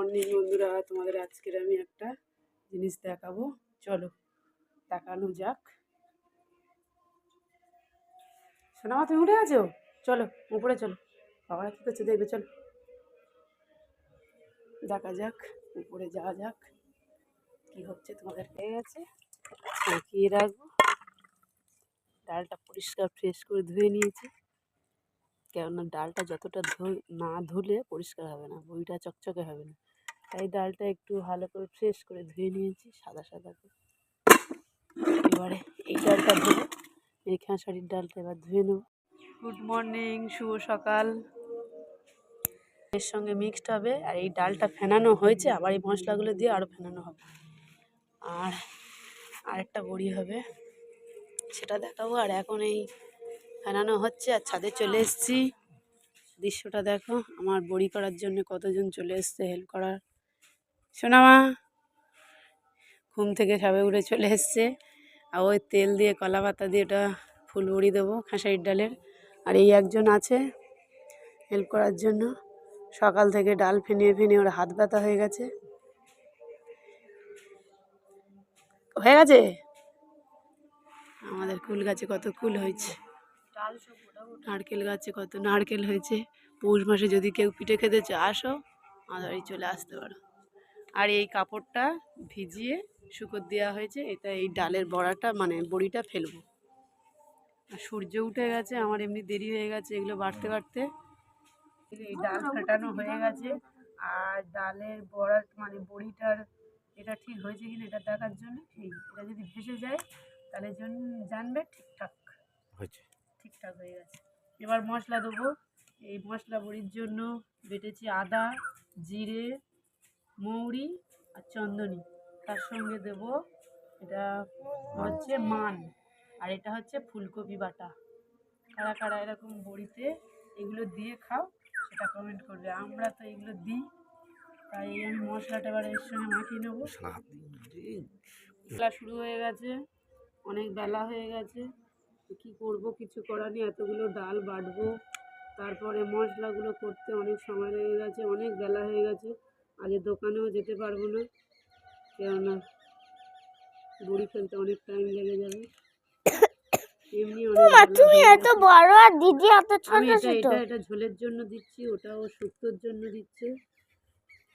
Morning বন্ধুরা, তোমাদের আজকের আমি একটা জিনিস দেখাবো। চলো দেখানো যাক। শোনা তুমি উঠে গেছো? চলো উপরে চলো, বাবারা কী করছে দেখবে। চলো দেখা যাক, উপরে যাওয়া যাক, কি হচ্ছে তোমাদের। হয়ে গেছে, ছাঁকিয়ে রাখবো। ডালটা পরিষ্কার ফ্রেশ করে ধুয়ে নিয়েছি, কেননা ডালটা যতটা না ধুলে পরিষ্কার হবে না, বইটা চকচকে হবে না। তাই ডালটা একটু ভালো করে ফ্রেশ করে ধুয়ে নিয়েছি, সাদা সাদা করে। এবারে এই ডালটা ধুয়ে, এই খেসারির ডালটা এবার ধুয়ে নেব। গুড মর্নিং, শুভ সকাল। এর সঙ্গে মিক্সড হবে, আর এই ডালটা ফেনানো হয়েছে, আবার এই মশলাগুলো দিয়ে আরও ফেনানো হবে। আর আরেকটা বড়ি হবে, সেটা দেখাবো। আর এখন এই ফেনানো হচ্ছে, আর ছাদে চলে এসেছি। দৃশ্যটা দেখো, আমার বড়ি করার জন্য কতজন চলে এসছে হেল্প করার। সোনামা ঘুম থেকে সবে উঠে চলে এসছে। আর ওই তেল দিয়ে, কলা পাতা দিয়ে ওটা ফুল বড়ি দেবো খেসারির ডালের। আর এই একজন আছে হেল্প করার জন্য। সকাল থেকে ডাল ফেনিয়ে ওর হাত ব্যথা হয়ে গেছে। আমাদের কুল গাছে কত কুল হয়েছে, নারকেল গাছে কত নারকেল হয়েছে। পৌষ মাসে যদি কেউ পিঠে খেতে চায়, আসো আমাদের বাড়ি চলে আসতে পারো। আর এই কাপড়টা ভিজিয়ে শুকোর দেওয়া হয়েছে, এটা এই ডালের বড়াটা মানে বড়িটা ফেলবো। আর সূর্য উঠে গেছে, আমার এমনি দেরি হয়ে গেছে এগুলো বাড়তে বাড়তে। এই ডাল ফেটানো হয়ে গেছে, আর ডালের বড়া মানে বড়িটার এটা ঠিক হয়েছে কিনা এটা দেখার জন্য, এটা যদি ভেসে যায় তাহলে জানবে ঠিকঠাক হয়েছে, ঠিকঠাক হয়ে গেছে। এবার মশলা দেবো। এই মশলা বড়ির জন্য বেটেছি আদা, জিরে, মৌরি আর চন্দনী। তার সঙ্গে দেব এটা হচ্ছে মান, আর এটা হচ্ছে ফুলকপি বাটা। কারা কারা এরকম বড়িতে এগুলো দিয়ে খাও সেটা কমেন্ট করবে। আমরা তো এগুলো দিই, তাই আমি মশলাটা এবার এর সঙ্গে মাখিয়ে নেবো। বেলা শুরু হয়ে গেছে, অনেক বেলা হয়ে গেছে। কি করব, কিছু করার নেই। এতগুলো ডাল বাটবো, তারপরে মশলাগুলো করতে অনেক সময় লেগে গেছে, অনেক বেলা হয়ে গেছে। আজকে দোকানেও যেতে পারবো না, কেননা বড়ি ফেলতে অনেক টাইম লেগে যাবে। এমনি তুমি এত বড় আর দিদি এত ছোট ছোট। এটা ঝোলের জন্য দিচ্ছি, ওটাও শুক্তোর জন্য দিচ্ছে,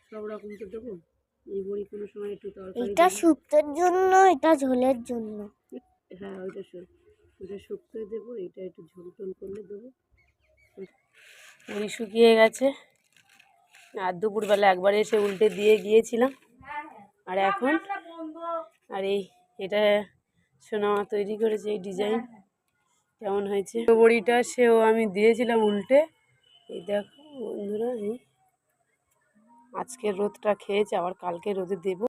সব রকম তো দেবো। এই বড়ি কোনো সময় একটু তরকারি, এটা শুক্তোর জন্য, এটা ঝোলের জন্য। হ্যাঁ ওইটা শুক্তোয় দেবো, এটা একটু ঝোল টোল করলে দেবো। বড়ি শুকিয়ে গেছে, আর দুপুরবেলা একবার এসে উল্টে দিয়ে গিয়েছিলাম। আর এখন আর এটা সোনামা তৈরি করেছে, এই ডিজাইন কেমন হয়েছে বড়িটা, সেও আমি দিয়েছিলাম উল্টে। এই দেখো বন্ধুরা, এই আজকের রোদটা খেয়েছে, আবার কালকে রোদে দেবো।